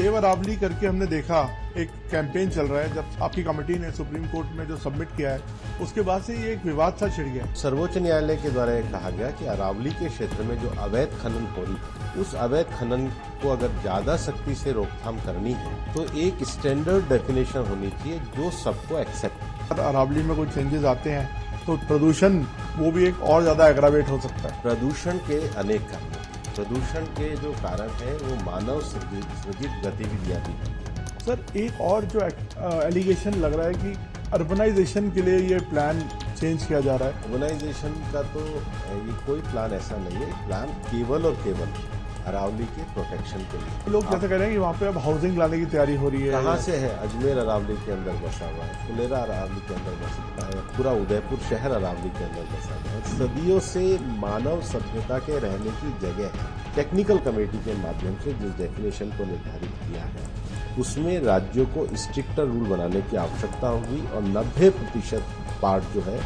Save Aravalli करके हमने देखा एक कैंपेन चल रहा है, जब आपकी कमेटी ने सुप्रीम कोर्ट में जो सबमिट किया है उसके बाद से ये एक विवाद सा छिड़ गया। सर्वोच्च न्यायालय के द्वारा ये कहा गया कि अरावली के क्षेत्र में जो अवैध खनन हो रही है, उस अवैध खनन को अगर ज्यादा सख्ती से रोकथाम करनी है तो एक स्टैंडर्ड डेफिनेशन होनी चाहिए जो सबको एक्सेप्ट। अरावली में कोई चेंजेस आते हैं तो प्रदूषण वो भी एक और ज्यादा एग्रावेट हो सकता है। प्रदूषण के अनेक कारण, प्रदूषण के जो कारण है वो मानव सृजित गतिविधियां भी हैं। सर एक और जो एलिगेशन लग रहा है कि अर्बनाइजेशन के लिए ये प्लान चेंज किया जा रहा है। अर्बनाइजेशन का तो ये कोई प्लान ऐसा नहीं है, प्लान केवल और केवल अरावली के प्रोटेक्शन के लिए। लोग जैसे कह रहे हैं कि वहाँ पे अब हाउसिंग लाने की तैयारी हो रही है। कहाँ से है? अजमेर अरावली के अंदर बसा हुआ है, फुलेरा अरावली के अंदर बसा है, पूरा उदयपुर शहर अरावली के अंदर बसा हुआ है। सदियों से मानव सभ्यता के रहने की जगह है। टेक्निकल कमेटी के माध्यम से जिस डेफिनेशन को निर्धारित किया है उसमें राज्यों को स्ट्रिक्टर रूल बनाने की आवश्यकता होगी और 90% पार्ट जो है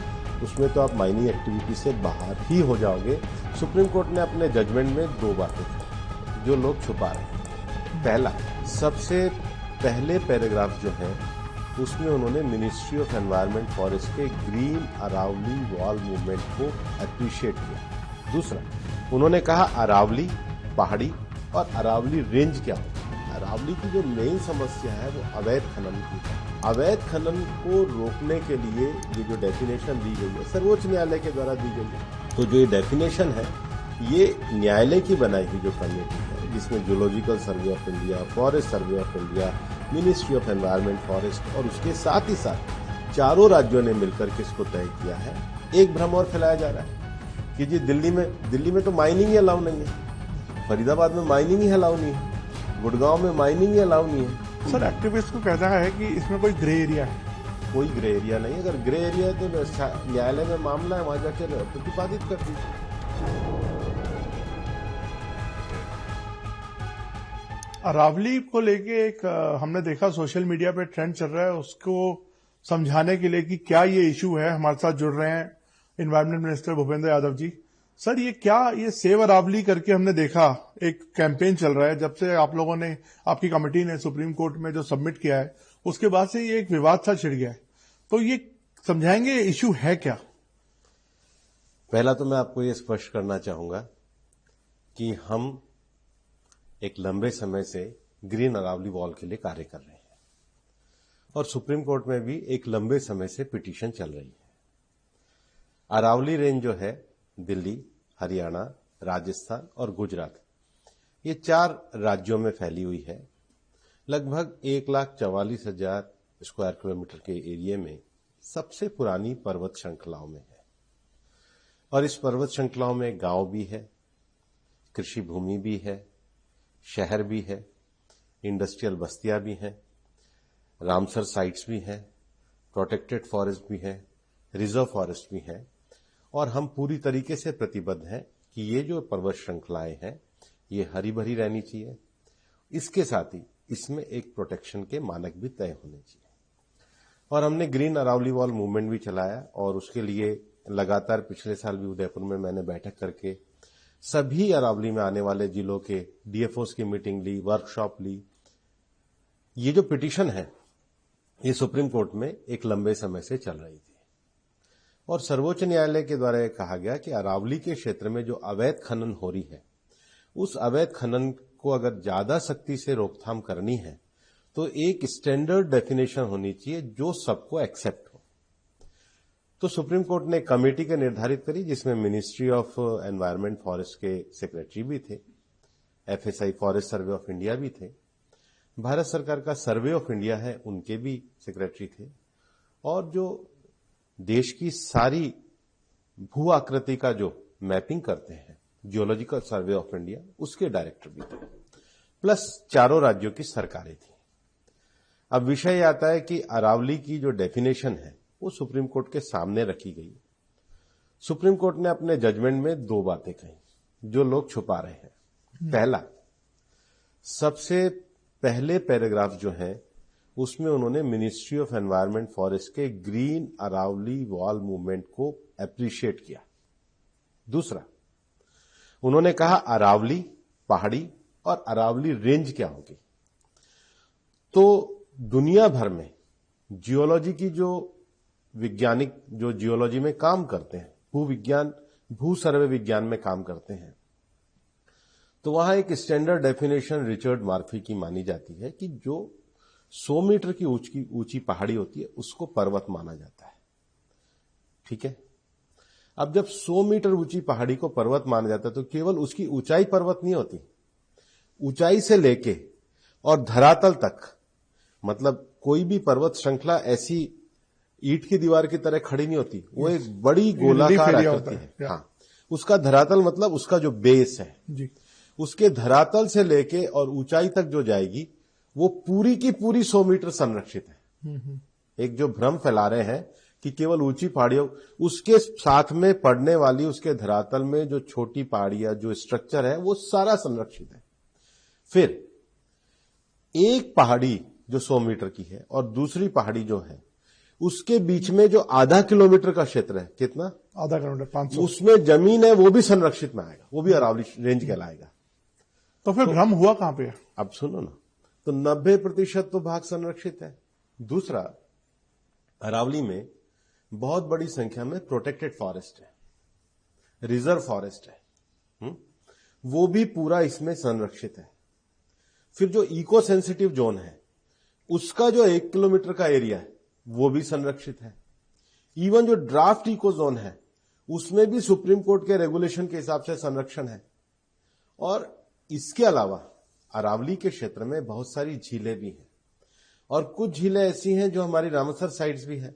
उसमें तो आप माइनिंग एक्टिविटी से बाहर ही हो जाओगे। सुप्रीम कोर्ट ने अपने जजमेंट में 2 बातें की जो लोग छुपा रहे हैं। पहला, सबसे पहले पैराग्राफ जो है उसमें उन्होंने मिनिस्ट्री ऑफ एनवायरनमेंट फॉरेस्ट के ग्रीन अरावली वॉल मूवमेंट को अप्रिशिएट किया। दूसरा, उन्होंने कहा अरावली पहाड़ी और अरावली रेंज क्या होता है। अरावली की जो मेन समस्या है वो अवैध खनन की है। अवैध खनन को रोकने के लिए ये जो डेफिनेशन दी गई है सर्वोच्च न्यायालय के द्वारा दी गई है, तो जो ये डेफिनेशन है ये न्यायालय की बनाई हुई जो कमेटी है जिसमें zoological survey of India, forest survey of India, ministry of environment forest और उसके साथ ही साथ 4 राज्यों ने मिलकर के इसको तय किया है। एक भ्रम और फैलाया जा रहा है कि जी दिल्ली में तो माइनिंग ही अलाउ नहीं है, फरीदाबाद में माइनिंग ही अलाउ नहीं है, गुड़गांव में माइनिंग ही अलाउ नहीं है। सर एक्टिविस्ट को कहता है कि इसमें कोई ग्रे एरिया है। कोई ग्रे एरिया नहीं। अगर ग्रे एरिया है तो न्यायालय में मामला है, वहां जाकर प्रतिपादित कर दीजिए। अरावली को लेके एक हमने देखा सोशल मीडिया पे ट्रेंड चल रहा है, उसको समझाने के लिए कि क्या ये इशू है। हमारे साथ जुड़ रहे हैं environment minister Bhupendra Yadav ji. Sir ये सेव अरावली करके हमने देखा एक कैंपेन चल रहा है, जब से आप लोगों ने, आपकी कमेटी ने सुप्रीम कोर्ट में जो सबमिट किया है उसके बाद से ये एक विवाद सा छिड़ गया है, तो ये समझाएंगे इशू है क्या? पहला तो मैं आपको ये स्पष्ट करना चाहूंगा कि हम एक लंबे समय से ग्रीन अरावली वॉल के लिए कार्य कर रहे हैं और सुप्रीम कोर्ट में भी एक लंबे समय से पिटीशन चल रही है। अरावली रेंज जो है दिल्ली, हरियाणा, राजस्थान और गुजरात, ये 4 राज्यों में फैली हुई है। लगभग 1,44,000 स्क्वायर किलोमीटर के एरिया में सबसे पुरानी पर्वत श्रृंखलाओं में है और इस पर्वत श्रृंखलाओं में गांव भी है, कृषि भूमि भी है, शहर भी है, इंडस्ट्रियल बस्तियां भी हैं, रामसर साइट्स भी हैं, प्रोटेक्टेड फॉरेस्ट भी है, रिजर्व फॉरेस्ट भी है और हम पूरी तरीके से प्रतिबद्ध हैं कि ये जो पर्वत श्रृंखलाएं हैं ये हरी भरी रहनी चाहिए। इसके साथ ही इसमें एक प्रोटेक्शन के मानक भी तय होने चाहिए और हमने ग्रीन अरावली वॉल मूवमेंट भी चलाया और उसके लिए लगातार पिछले साल भी उदयपुर में मैंने बैठक करके सभी अरावली में आने वाले जिलों के डीएफओस की मीटिंग ली, वर्कशॉप ली। ये जो पिटीशन है ये सुप्रीम कोर्ट में एक लंबे समय से चल रही थी और सर्वोच्च न्यायालय के द्वारा यह कहा गया कि अरावली के क्षेत्र में जो अवैध खनन हो रही है उस अवैध खनन को अगर ज्यादा सख्ती से रोकथाम करनी है तो एक स्टैंडर्ड डेफिनेशन होनी चाहिए जो सबको एक्सेप्ट हो। तो सुप्रीम कोर्ट ने कमेटी के निर्धारित करी जिसमें मिनिस्ट्री ऑफ एनवायरनमेंट फॉरेस्ट के सेक्रेटरी भी थे, FSI forest survey of India भी थे, भारत सरकार का सर्वे ऑफ इंडिया है उनके भी सेक्रेटरी थे और जो देश की सारी भू आकृति का जो मैपिंग करते हैं जियोलॉजिकल सर्वे ऑफ इंडिया उसके डायरेक्टर भी थे, प्लस 4 राज्यों की सरकारें थी। अब विषय आता है कि अरावली की जो डेफिनेशन है वो सुप्रीम कोर्ट के सामने रखी गई। सुप्रीम कोर्ट ने अपने जजमेंट में 2 बातें कही जो लोग छुपा रहे हैं। पहला, सबसे पहले पैराग्राफ जो है उसमें उन्होंने मिनिस्ट्री ऑफ एनवायरनमेंट फॉरेस्ट के ग्रीन अरावली वॉल मूवमेंट को अप्रिशिएट किया। दूसरा, उन्होंने कहा अरावली पहाड़ी और अरावली रेंज क्या होगी। तो दुनिया भर में जियोलॉजी की जो वैज्ञानिक जो जियोलॉजी में काम करते हैं, भूविज्ञान भू सर्वे विज्ञान में काम करते हैं, तो वहां एक स्टैंडर्ड डेफिनेशन रिचर्ड मार्फी की मानी जाती है कि जो 100 मीटर की ऊंची पहाड़ी होती है उसको पर्वत माना जाता है। ठीक है, अब जब 100 मीटर ऊंची पहाड़ी को पर्वत माना जाता है तो केवल उसकी ऊंचाई पर्वत नहीं होती, ऊंचाई से लेके और धरातल तक, मतलब कोई भी पर्वत श्रृंखला ऐसी ईंट की दीवार की तरह खड़ी नहीं होती, वो एक बड़ी गोलाकार आकृति है। हाँ, उसका धरातल मतलब उसका जो बेस है जी, उसके धरातल से लेके और ऊंचाई तक जो जाएगी वो पूरी की पूरी 100 मीटर संरक्षित है। एक जो भ्रम फैला रहे हैं कि केवल ऊंची पहाड़ियों, उसके साथ में पड़ने वाली उसके धरातल में जो छोटी पहाड़ियां जो स्ट्रक्चर है वो सारा संरक्षित है। फिर एक पहाड़ी जो 100 मीटर की है और दूसरी पहाड़ी जो है उसके बीच में जो आधा किलोमीटर का क्षेत्र है, कितना, आधा किलोमीटर 500, उसमें जमीन है वो भी संरक्षित में आएगा, वो भी अरावली रेंज कहलाएगा। तो फिर भ्रम हुआ कहां पे? अब सुनो ना, तो 90% तो भाग संरक्षित है। दूसरा, अरावली में बहुत बड़ी संख्या में प्रोटेक्टेड फॉरेस्ट है, रिजर्व फॉरेस्ट है, वो भी पूरा इसमें संरक्षित है। फिर जो इको सेंसिटिव जोन है उसका जो 1 किलोमीटर का एरिया है वो भी संरक्षित है। इवन जो ड्राफ्ट इको जोन है उसमें भी सुप्रीम कोर्ट के रेगुलेशन के हिसाब से संरक्षण है। और इसके अलावा अरावली के क्षेत्र में बहुत सारी झीलें भी हैं और कुछ झीलें ऐसी हैं जो हमारी रामसर साइट्स भी है।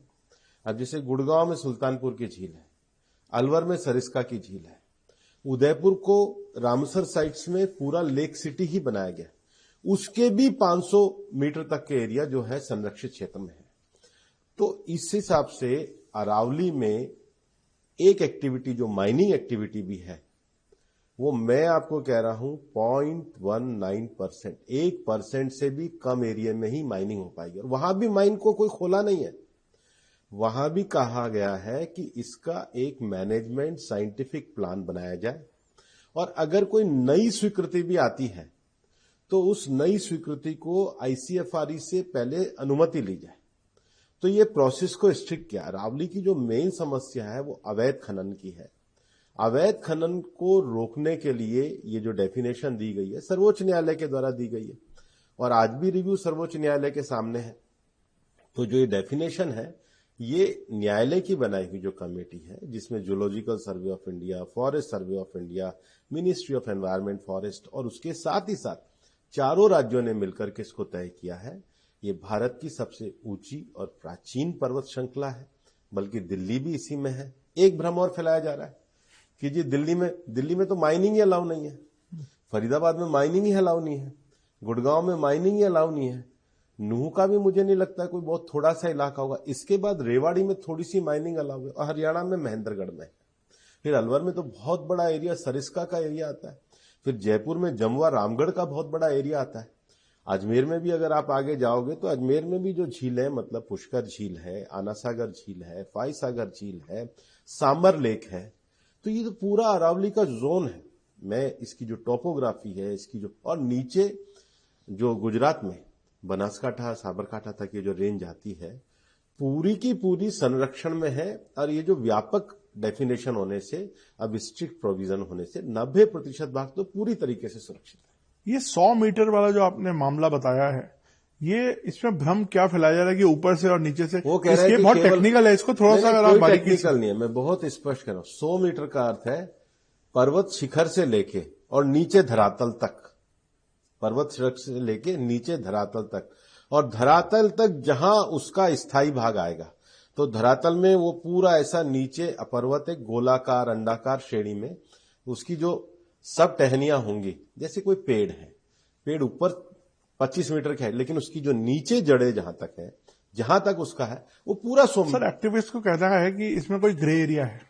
अब जैसे गुड़गांव में सुल्तानपुर की झील है, अलवर में सरिस्का की झील है, उदयपुर को रामसर साइट्स में पूरा लेक सिटी ही बनाया गया, उसके भी 500 मीटर तक के एरिया जो है संरक्षित क्षेत्र में है। तो इस हिसाब से अरावली में एक एक्टिविटी जो माइनिंग एक्टिविटी भी है वो मैं आपको कह रहा हूं 0.19%, 1% से भी कम एरिया में ही माइनिंग हो पाएगी। और वहां भी माइन को कोई खोला नहीं है, वहां भी कहा गया है कि इसका एक मैनेजमेंट साइंटिफिक प्लान बनाया जाए और अगर कोई नई स्वीकृति भी आती है तो उस नई स्वीकृति को आईसीएफआरई से पहले अनुमति ली जाए। तो ये प्रोसेस को स्ट्रिक्ट किया। अरावली की जो मेन समस्या है वो अवैध खनन की है। अवैध खनन को रोकने के लिए ये जो डेफिनेशन दी गई है सर्वोच्च न्यायालय के द्वारा दी गई है और आज भी रिव्यू सर्वोच्च न्यायालय के सामने है। तो जो ये डेफिनेशन है ये न्यायालय की बनाई हुई जो कमेटी है जिसमें zoological survey of India, forest survey of India, ministry of environment, forest और उसके साथ ही साथ चारों राज्यों ने मिलकर के इसको तय किया है। ये भारत की सबसे ऊंची और प्राचीन पर्वत श्रृंखला है, बल्कि दिल्ली भी इसी में है। एक भ्रम और फैलाया जा रहा है कि जी दिल्ली में तो माइनिंग ही अलाउ नहीं है, फरीदाबाद में माइनिंग ही अलाउ नहीं है, गुड़गांव में माइनिंग ही अलाउ नहीं है, नूह का भी मुझे नहीं लगता कोई बहुत थोड़ा सा इलाका होगा, इसके बाद रेवाड़ी में थोड़ी सी माइनिंग अलाउ है और हरियाणा में महेंद्रगढ़ में, फिर अलवर में तो बहुत बड़ा एरिया सरिस्का का एरिया आता है, फिर जयपुर में जमुआ रामगढ़ का बहुत बड़ा एरिया आता है। अजमेर में भी अगर आप आगे जाओगे तो अजमेर में भी जो झील है, मतलब पुष्कर झील है, आनासागर झील है, फाईसागर झील है, सांबर लेक है, तो ये तो पूरा अरावली का जोन है। मैं इसकी जो टोपोग्राफी है इसकी जो, और नीचे जो गुजरात में बनासकांठा साबरकांठा तक ये जो रेंज आती है पूरी की पूरी संरक्षण में है। और ये जो व्यापक डेफिनेशन होने से, अब स्ट्रिक्ट प्रोविजन होने से 90% भाग तो पूरी तरीके से सुरक्षित है। ये 100 मीटर वाला जो आपने मामला बताया है, ये इसमें भ्रम क्या फैलाया जा रहा है कि ऊपर से और नीचे से? वो कह रहे हैं कि बहुत टेक्निकल है, इसको थोड़ा सा कोई टेक्निकल नहीं है, मैं बहुत स्पष्ट कर रहा हूं। 100 मीटर का अर्थ है पर्वत शिखर से लेके और नीचे धरातल तक, पर्वत शिखर से लेके नीचे धरातल तक, और धरातल तक जहां उसका स्थायी भाग आएगा, तो धरातल में वो पूरा ऐसा नीचे पर्वत एक गोलाकार अंडाकार श्रेणी में उसकी जो सब टहनियां होंगी, जैसे कोई पेड़ है, पेड़ ऊपर 25 मीटर का है लेकिन उसकी जो नीचे जड़े जहां तक है, जहां तक उसका है वो पूरा 100 मीटर। सर, एक्टिविस्ट को कहना है कि इसमें कोई ग्रे एरिया है।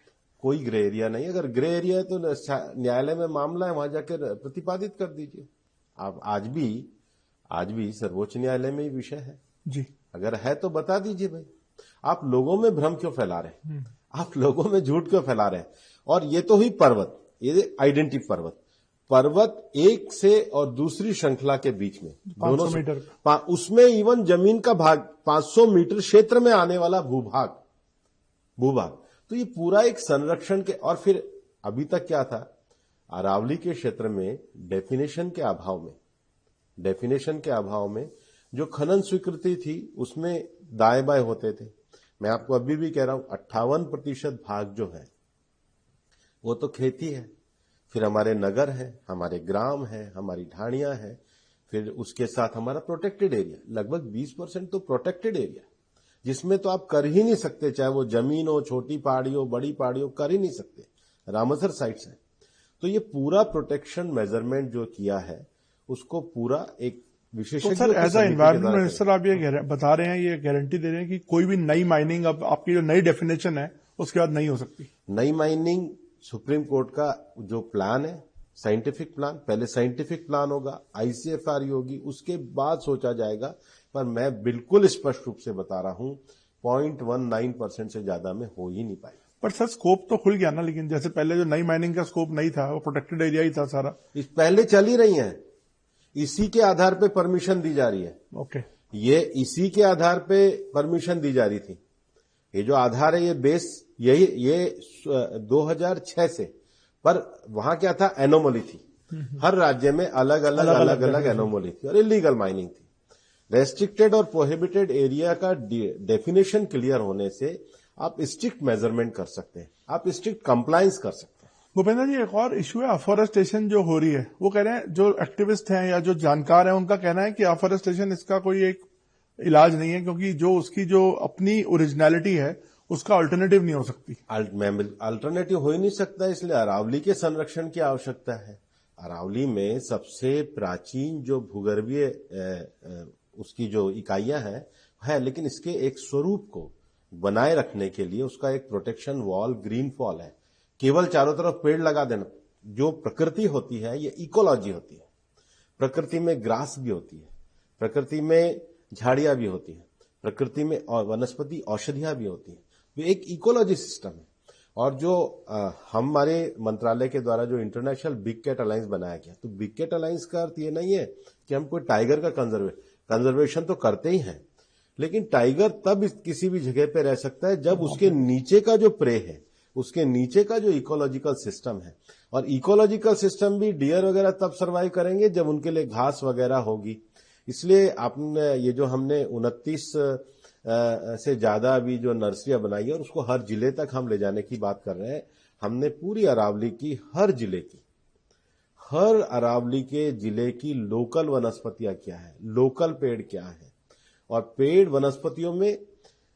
कोई ग्रे एरिया नहीं। अगर ग्रे एरिया है तो न्यायालय में मामला है, वहां जाकर प्रतिपादित कर दीजिए। आप आज भी सर्वोच्च न्यायालय में ही विषय है जी, अगर है तो बता दीजिए भाई। आप लोगों में भ्रम क्यों फैला रहे हैं, आप लोगों में झूठ क्यों फैला रहे हैं? और ये तो हुई पर्वत, ये आइडेंटिटी पर्वत। पर्वत एक से और दूसरी श्रृंखला के बीच में 500 मीटर उसमें इवन जमीन का भाग 500 मीटर क्षेत्र में आने वाला भूभाग तो ये पूरा एक संरक्षण के। और फिर अभी तक क्या था, अरावली के क्षेत्र में डेफिनेशन के अभाव में जो खनन स्वीकृति थी उसमें दाएं बाएं होते थे। मैं आपको अभी भी कह रहा हूं 58% भाग जो है वो तो खेती है, फिर हमारे नगर है, हमारे ग्राम है, हमारी ढाणियां है, फिर उसके साथ हमारा प्रोटेक्टेड एरिया, लगभग 20% तो प्रोटेक्टेड एरिया जिसमें तो आप कर ही नहीं सकते, चाहे वो जमीन हो, छोटी पहाड़ी हो, बड़ी पहाड़ी हो, कर ही नहीं सकते। रामसर साइट्स है। तो ये पूरा प्रोटेक्शन मेजरमेंट जो किया है उसको पूरा एक विशेषज्ञ। तो sir as a environment minister आप ये बता रहे हैं, ये गारंटी दे रहे हैं कि कोई भी नई माइनिंग, अब आपकी जो नई डेफिनेशन है उसके बाद नहीं हो सकती नई माइनिंग। सुप्रीम कोर्ट का जो प्लान है, साइंटिफिक प्लान, पहले साइंटिफिक प्लान होगा, आईसीएफआर होगी, उसके बाद सोचा जाएगा। पर मैं बिल्कुल स्पष्ट रूप से बता रहा हूं 0.19% से ज्यादा में हो ही नहीं पाएगा। पर सर स्कोप तो खुल गया ना, लेकिन जैसे पहले जो नई माइनिंग का स्कोप नहीं था, वो प्रोटेक्टेड एरिया ही था सारा। इस पहले चल ही रही है, इसी के आधार पे परमिशन दी जा रही है। ओके, ये इसी के आधार पे परमिशन दी जा रही थी। ये जो आधार है, ये बेस ये 2006 से। पर वहां क्या था, एनोमली थी, हर राज्य में अलग अलग एनोमली थी और इलीगल माइनिंग थी। रेस्ट्रिक्टेड और प्रोहिबिटेड एरिया का डेफिनेशन क्लियर होने से आप स्ट्रिक्ट मेजरमेंट कर सकते हैं, आप स्ट्रिक्ट कंप्लायंस कर सकते हैं। भूपेंद्र जी, एक और इश्यू है अफॉरेस्टेशन जो हो रही है। वो कह रहे हैं, जो एक्टिविस्ट हैं या जो जानकार हैं, उनका कहना है कि अफॉरेस्टेशन इसका कोई एक इलाज नहीं है, क्योंकि जो उसकी जो अपनी ओरिजिनलिटी है उसका अल्टरनेटिव नहीं हो सकती। अल्टरनेटिव हो ही नहीं सकता, इसलिए अरावली के संरक्षण की आवश्यकता है। अरावली में सबसे प्राचीन जो भूगर्भीय उसकी जो इकाइयां है, लेकिन इसके एक स्वरूप को बनाए रखने के लिए उसका एक प्रोटेक्शन वॉल ग्रीन वॉल है। केवल चारों तरफ पेड़ लगा देना, जो प्रकृति होती है ये इकोलॉजी होती है। प्रकृति में ग्रास भी होती है, प्रकृति में झाड़ियां भी होती है, प्रकृति में वनस्पति औषधियां भी होती है। तो एक इकोलॉजी सिस्टम है। और जो हमारे मंत्रालय के द्वारा जो इंटरनेशनल बिग कैट अलायंस बनाया गया, तो बिग कैट अलायंस का अर्थ ये नहीं है कि हम कोई टाइगर का कंजर्वेशन तो करते ही हैं, लेकिन टाइगर तब किसी भी जगह पे रह सकता है जब उसके नीचे का जो प्रे है, उसके नीचे का जो इकोलॉजिकल सिस्टम है। और इकोलॉजिकल सिस्टम भी डियर वगैरह तब सर्वाइव करेंगे जब उनके लिए घास वगैरह होगी। इसलिए आपने ये जो हमने 29 से ज्यादा अभी जो नर्सरियां बनाई है और उसको हर जिले तक हम ले जाने की बात कर रहे हैं। हमने पूरी अरावली की हर अरावली के जिले की लोकल वनस्पतियां क्या है, लोकल पेड़ क्या है, और पेड़ वनस्पतियों में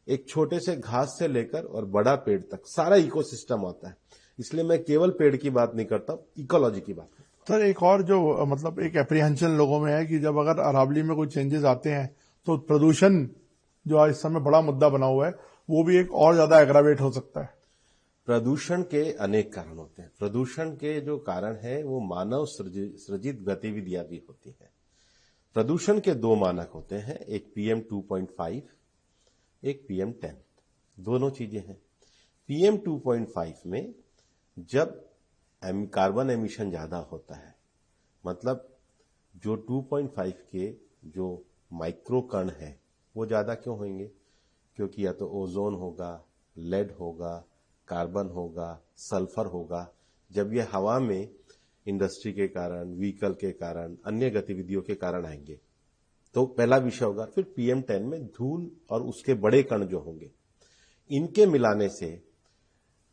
एक छोटे से घास से लेकर और बड़ा पेड़ तक सारा इकोसिस्टम आता है। इसलिए मैं केवल पेड़ की बात नहीं करता, इकोलॉजी की बात करता हूं। सर एक और जो मतलब एक एप्रीहेंशन लोगों में है कि जब अगर अरावली में कोई चेंजेस आते हैं तो प्रदूषण जो इस समय बड़ा मुद्दा बना हुआ है, वो भी एक और ज्यादा एग्रावेट हो सकता है। प्रदूषण के अनेक कारण होते हैं। प्रदूषण के जो कारण है वो मानव सृजित गतिविधियां भी होती हैं। प्रदूषण के दो मानक होते हैं, एक PM 2.5, एक PM 10। दोनों चीजें हैं। PM 2.5 में जब कार्बन एमिशन ज्यादा होता है, मतलब जो 2.5 के जो माइक्रो कण है वो ज्यादा क्यों होंगे? क्योंकि या तो ओजोन होगा, लेड होगा, कार्बन होगा, सल्फर होगा। जब ये हवा में इंडस्ट्री के कारण, व्हीकल के कारण, अन्य गतिविधियों के कारण आएंगे, तो पहला विषय होगा। फिर PM 10 में धूल और उसके बड़े कण जो होंगे, इनके मिलाने से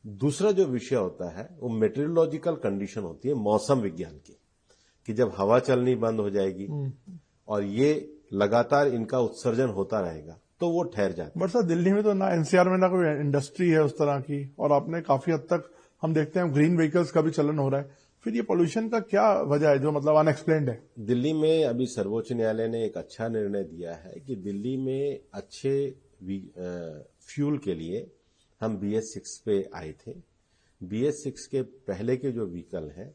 दूसरा जो विषय होता है वो मेटेरोलॉजिकल कंडीशन होती है, मौसम विज्ञान की, कि जब हवा चलनी बंद हो जाएगी और ये लगातार इनका उत्सर्जन होता रहेगा तो वो ठहर जाता है। बट सर दिल्ली में तो ना NCR में ना कोई इंडस्ट्री है उस तरह की, और आपने काफी हद तक हम देखते हैं ग्रीन व्हीकल्स का भी चलन हो रहा है। फिर ये पोल्यूशन का क्या वजह है जो मतलब अनएक्सप्लेन्ड है? दिल्ली में अभी सर्वोच्च न्यायालय ने एक अच्छा निर्णय दिया है कि दिल्ली में अच्छे फ्यूल के लिए हम BS6 पे आए थे। BS6 के पहले के जो व्हीकल हैं,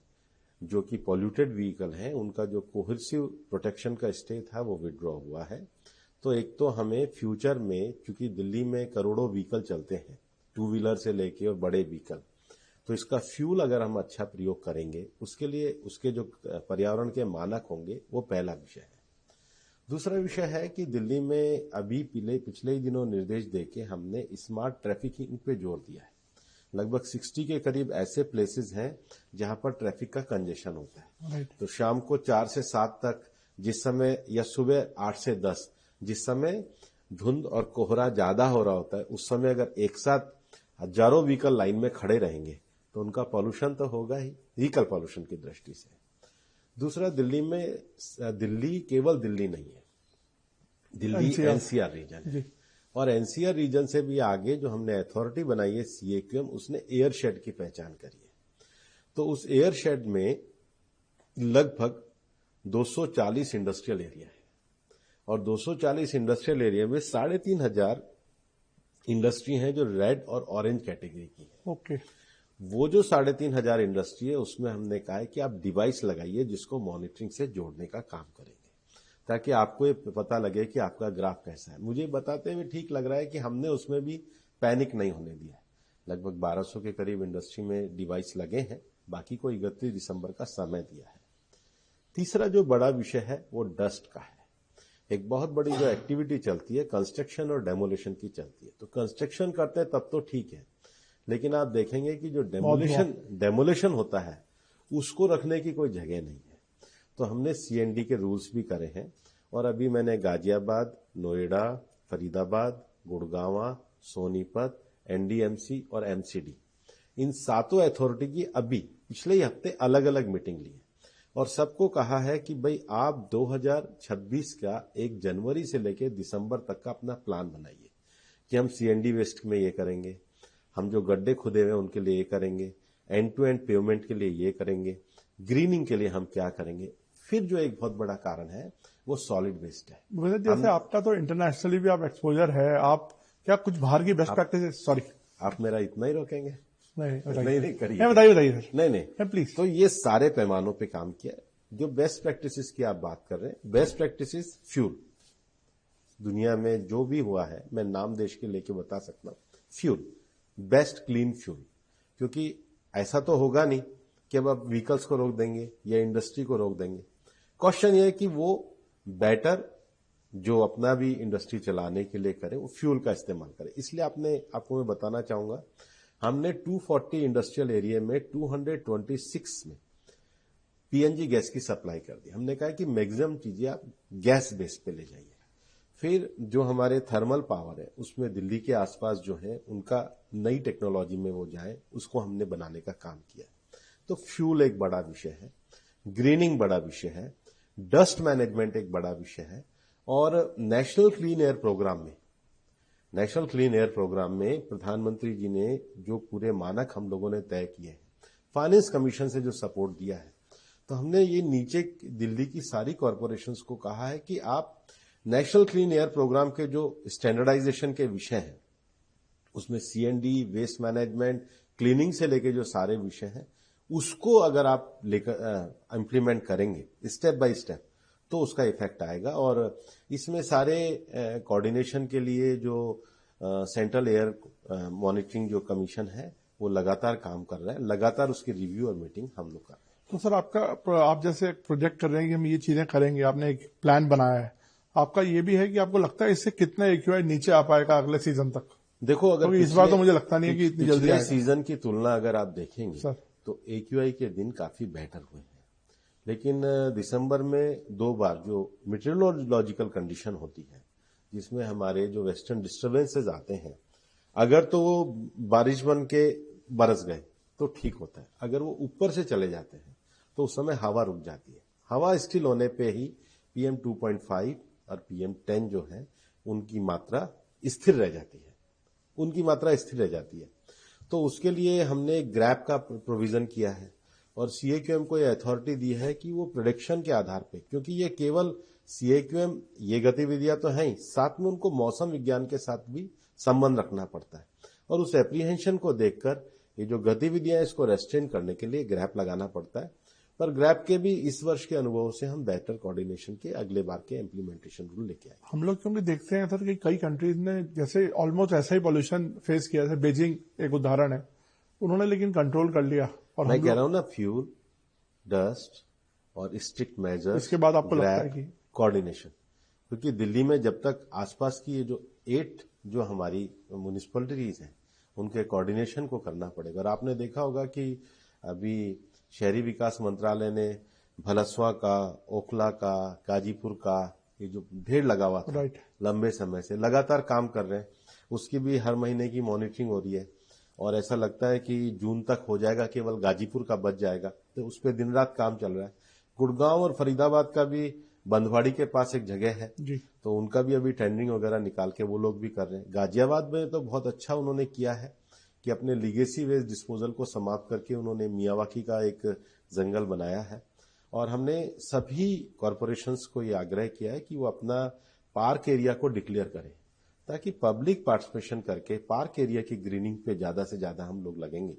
जो कि पॉल्यूटेड व्हीकल हैं, उनका जो कोहेसिव प्रोटेक्शन का स्टे था वो विड्रॉ हुआ है। तो एक तो हमें फ्यूचर में, क्योंकि दिल्ली में करोड़ों व्हीकल चलते हैं, टू व्हीलर से लेके और बड़े व्हीकल, तो इसका फ्यूल अगर हम अच्छा प्रयोग करेंगे, उसके लिए उसके जो पर्यावरण के मानक होंगे, वो पहला विषय है। दूसरा विषय है कि दिल्ली में अभी पिछले ही दिनों निर्देश देके हमने स्मार्ट ट्रैफिकिंग पे जोर दिया है। लगभग 60 के करीब ऐसे प्लेसेस हैं जहां पर ट्रैफिक का कंजेशन होता है। तो शाम को 4 से 7 तक जिस समय, या सुबह 8 से 10 जिस समय धुंध और कोहरा ज्यादा हो रहा होता है, उस समय अगर एक साथ हजारों व्हीकल लाइन में खड़े रहेंगे तो उनका पॉल्यूशन तो होगा ही, व्हीकल पॉल्यूशन की दृष्टि से। दूसरा, दिल्ली केवल दिल्ली नहीं है, दिल्ली एनसीआर रीजन है। और एनसीआर रीजन से भी आगे जो हमने अथॉरिटी बनाई है सीएक्यूएम, उसने एयर शेड की पहचान करी है। तो उस एयर शेड में लगभग 240 इंडस्ट्रियल एरिया है, और 240 इंडस्ट्रियल एरिया में 3,500 इंडस्ट्री हैं जो रेड और ऑरेंज कैटेगरी की है। ओके। वो जो 3,500 इंडस्ट्री है, उसमें हमने कहा है कि आप डिवाइस लगाइए जिसको मॉनिटरिंग से जोड़ने का काम करेंगे, ताकि आपको ये पता लगे कि आपका ग्राफ कैसा है। मुझे बताते हुए ठीक लग रहा है कि हमने उसमें भी पैनिक नहीं होने दिया है। लगभग 1200 के करीब इंडस्ट्री में डिवाइस लगे हैं, बाकी को 31 दिसंबर का समय दिया है। तीसरा जो बड़ा विषय है वो डस्ट का है। एक बहुत बड़ी जो एक्टिविटी चलती है कंस्ट्रक्शन और डेमोलिशन की चलती है। तो कंस्ट्रक्शन करते हैं तब तो ठीक है, लेकिन आप देखेंगे कि जो डेमोलिशन होता है उसको रखने की कोई जगह नहीं है। तो हमने सीएनडी के रूल्स भी करे हैं, और अभी मैंने गाजियाबाद, नोएडा, फरीदाबाद, गुड़गांव, सोनीपत, एनडीएमसी और एमसीडी, इन 7 अथॉरिटी की अभी पिछले ही हफ्ते अलग अलग मीटिंग ली है, और सबको कहा है कि भाई आप 2026 का 1 जनवरी से लेकर दिसंबर तक का अपना प्लान बनाइए कि हम सीएनडी वेस्ट में ये करेंगे, हम जो गड्ढे खुदे हुए उनके लिए ये करेंगे, एंड टू एंड पेवमेंट के लिए ये करेंगे, ग्रीनिंग के लिए हम क्या करेंगे। फिर जो एक बहुत बड़ा कारण है वो सॉलिड वेस्ट है। जैसे आपका तो इंटरनेशनली भी आप एक्सपोजर है, आप क्या कुछ बाहर की बेस्ट प्रैक्टिस, सॉरी आप मेरा इतना ही रोकेंगे? नहीं करिए, बताइए सर। नहीं प्लीज। तो ये सारे पैमानों पे काम किया। जो बेस्ट प्रैक्टिसेस की आप बात कर रहे हैं, बेस्ट प्रैक्टिसेस फ्यूल, दुनिया में जो भी हुआ है मैं नाम देश के लेके बता सकता हूं। फ्यूल, बेस्ट क्लीन फ्यूल, क्योंकि ऐसा तो होगा नहीं कि अब आप व्हीकल्स को रोक देंगे या इंडस्ट्री को रोक देंगे। क्वेश्चन ये है कि वो बेटर जो अपना भी इंडस्ट्री चलाने के लिए करे वो फ्यूल का इस्तेमाल करे। इसलिए आपको मैं बताना चाहूंगा, हमने 240 इंडस्ट्रियल एरिया में 226 में पीएनजी गैस की सप्लाई कर दी। हमने कहा कि मैक्सिमम चीजें आप गैस बेस पे ले जाइए। फिर जो हमारे थर्मल पावर है उसमें दिल्ली के आसपास जो है उनका नई टेक्नोलॉजी में वो जाए, उसको हमने बनाने का काम किया। तो फ्यूल एक बड़ा विषय है, ग्रीनिंग बड़ा विषय है, डस्ट मैनेजमेंट एक बड़ा विषय है, और नेशनल क्लीन एयर प्रोग्राम में प्रधानमंत्री जी ने जो पूरे मानक हम लोगों ने तय किए हैं, फाइनेंस कमीशन से जो सपोर्ट दिया है, तो हमने ये नीचे दिल्ली की सारी कॉरपोरेशंस को कहा है कि आप नेशनल क्लीन एयर प्रोग्राम के जो स्टैंडर्डाइजेशन के विषय हैं, उसमें सीएनडी, वेस्ट मैनेजमेंट, क्लीनिंग से लेके जो सारे विषय हैं, उसको अगर आप लेकर इंप्लीमेंट करेंगे स्टेप बाय स्टेप, तो उसका इफेक्ट आएगा। और इसमें सारे कोऑर्डिनेशन के लिए जो सेंट्रल एयर मॉनिटरिंग जो कमीशन है वो लगातार काम कर रहा है, लगातार उसकी रिव्यू और मीटिंग हम लोग कर रहे हैं। तो सर आप जैसे प्रोजेक्ट कर रहे हैं कि हम ये चीजें करेंगे, आपने एक प्लान बनाया है, आपका ये भी है कि आपको लगता है इससे कितना एक्यूआई नीचे आ पाएगा अगले सीजन तक? देखो, अगर इस बार तो मुझे लगता नहीं है कि इतनी जल्दी आएगा। सीजन की तुलना अगर आप देखेंगे सर, तो एक्यूआई के दिन काफी बेहतर हुए हैं, लेकिन दिसंबर में 2 बार जो मीटरोलॉजिकल कंडीशन होती है, जिसमें हमारे जो वेस्टर्न डिस्टर्बेंसेज आते हैं, अगर तो वो बारिश बन के बरस गए तो ठीक होता है, अगर वो ऊपर से चले जाते हैं तो उस समय हवा रुक जाती है। हवा स्टिल होने पे ही PM 2.5 और PM 10 जो है उनकी मात्रा स्थिर रह जाती है, तो उसके लिए हमने ग्रैप का प्रोविजन किया है, और सीएक्यूएम को यह अथॉरिटी दी है कि वो प्रेडिक्शन के आधार पे, क्योंकि ये केवल सीएक्यूएम ये गतिविधियां तो हैं ही, साथ में उनको मौसम विज्ञान के साथ भी संबंध रखना पड़ता है, और उस एप्रीहेंशन को देखकर ये जो गतिविधियां इसको रेस्ट्रेन करने के लिए ग्रैप लगाना पड़ता है। पर ग्रैप के भी इस वर्ष के अनुभव से हम बेहतर कोऑर्डिनेशन के अगले बार के इम्प्लीमेंटेशन रूल लेके आए। हम लोग क्योंकि देखते हैं सर कि कई कंट्रीज ने जैसे ऑलमोस्ट ऐसा ही पॉल्यूशन फेस किया है, बीजिंग एक उदाहरण है, उन्होंने लेकिन कंट्रोल कर लिया। और मैं कह रहा हूं ना, फ्यूल, डस्ट और स्ट्रिक्ट मेजर्स, इसके बाद आपको लगता है कि कोऑर्डिनेशन, क्योंकि दिल्ली में जब तक आसपास की ये जो 8 जो हमारी म्युनिसिपैलिटीज हैं उनके कोऑर्डिनेशन को करना पड़ेगा। और आपने देखा होगा कि अभी शहरी विकास मंत्रालय ने भलसवा का, ओखला का, गाजीपुर का ये जो ढेर लगा हुआ था लंबे समय से, लगातार काम कर रहे हैं। उसकी भी हर महीने की मॉनिटरिंग हो रही है और ऐसा लगता है कि जून तक हो जाएगा, केवल गाजीपुर का बच जाएगा, तो उस पर दिन रात काम चल रहा है। गुड़गांव और फरीदाबाद का भी बंधवाड़ी के पास एक जगह है जी, तो उनका भी अभी टेंडरिंग वगैरह निकाल के वो लोग भी कर रहे हैं। गाजियाबाद में तो बहुत अच्छा उन्होंने किया है कि अपने लीगेसी वेस्ट डिस्पोजल को समाप्त करके उन्होंने मियावाकी का एक जंगल बनाया है। और हमने सभी कॉरपोरेशंस को ये आग्रह किया है कि वो अपना पार्क एरिया को डिक्लेयर करें, ताकि पब्लिक पार्टिसिपेशन करके पार्क एरिया की ग्रीनिंग पे ज्यादा से ज्यादा हम लोग लगेंगे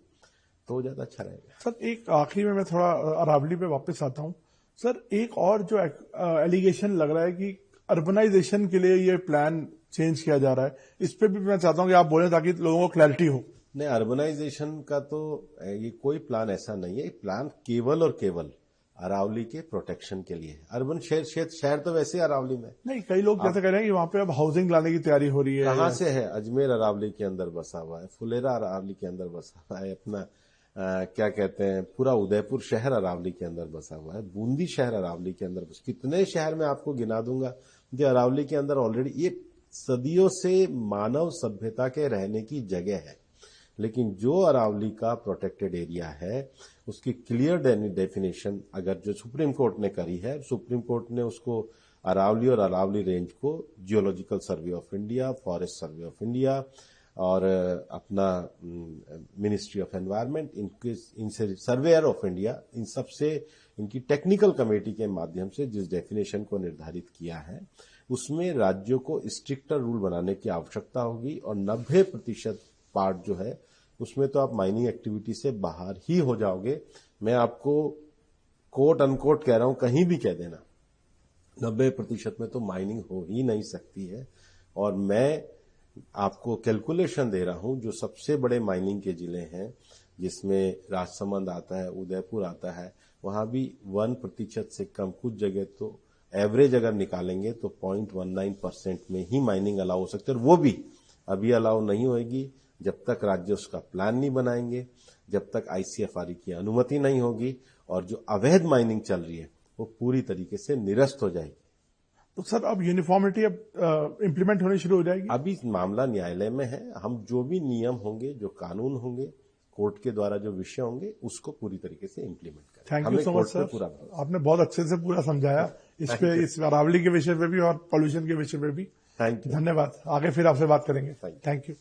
तो ज्यादा अच्छा रहेगा। सर एक आखिरी में मैं थोड़ा अरावली पे वापस आता हूं। सर एक और जो एलिगेशन लग रहा है कि अर्बनाइजेशन के लिए ये प्लान चेंज किया जा रहा है, इस पे भी मैं चाहता हूं कि आप बोलें ताकि लोगों को क्लैरिटी हो। नहीं, अर्बनाइजेशन का तो ये कोई प्लान ऐसा नहीं है। प्लान केवल और केवल अरावली के प्रोटेक्शन के लिए। अर्बन शहर तो वैसे अरावली में नहीं, कई लोग जैसे कह रहे हैं कि वहां पे अब हाउसिंग लाने की तैयारी हो रही है। कहां से है? अजमेर अरावली के अंदर बसा हुआ है, फुलेरा अरावली के अंदर बसा हुआ है, अपना क्या कहते हैं, पूरा उदयपुर शहर अरावली के अंदर बसा हुआ है, बूंदी शहर अरावली के अंदर बसा। कितने शहर में आपको गिना दूंगा जो अरावली के अंदर ऑलरेडी, ये सदियों से मानव सभ्यता के रहने की जगह है। लेकिन जो अरावली का प्रोटेक्टेड एरिया है उसकी क्लियर डेफिनेशन अगर जो सुप्रीम कोर्ट ने करी है, सुप्रीम कोर्ट ने उसको अरावली और अरावली रेंज को geological survey of India, forest survey of India और अपना मिनिस्ट्री ऑफ एनवायरनमेंट, इनसे सर्वेयर ऑफ इंडिया, इन सब से इनकी टेक्निकल कमेटी के माध्यम से जिस डेफिनेशन को निर्धारित किया है उसमें राज्यों को स्ट्रिक्टर रूल बनाने की आवश्यकता होगी। और 90% पार्ट जो है उसमें तो आप माइनिंग एक्टिविटी से बाहर ही हो जाओगे। मैं आपको कोट अनकोट कह रहा हूं, कहीं भी कह देना 90% में तो माइनिंग हो ही नहीं सकती है। और मैं आपको कैलकुलेशन दे रहा हूं, जो सबसे बड़े माइनिंग के जिले हैं जिसमें राजसमंद आता है, उदयपुर आता है, वहां भी 1% से कम, कुछ जगह तो एवरेज अगर निकालेंगे तो 0.19% में ही माइनिंग अलाउ हो सकती है। और वो भी अभी अलाउ नहीं होगी जब तक राज्य उसका प्लान नहीं बनाएंगे, जब तक आईसीएफआर की अनुमति नहीं होगी, और जो अवैध माइनिंग चल रही है वो पूरी तरीके से निरस्त हो जाएगी। तो सर अब यूनिफॉर्मिटी अब इम्प्लीमेंट होनी शुरू हो जाएगी? अभी मामला न्यायालय में है। हम जो भी नियम होंगे, जो कानून होंगे, कोर्ट के द्वारा जो विषय होंगे उसको पूरी तरीके से इम्प्लीमेंट करें। Thank you so much sir, आपने बहुत अच्छे से पूरा समझाया इस अरावली के विषय पे भी और पॉल्यूशन के विषय पे भी। थैंक यू, धन्यवाद। आगे फिर आपसे बात करेंगे। Thank you.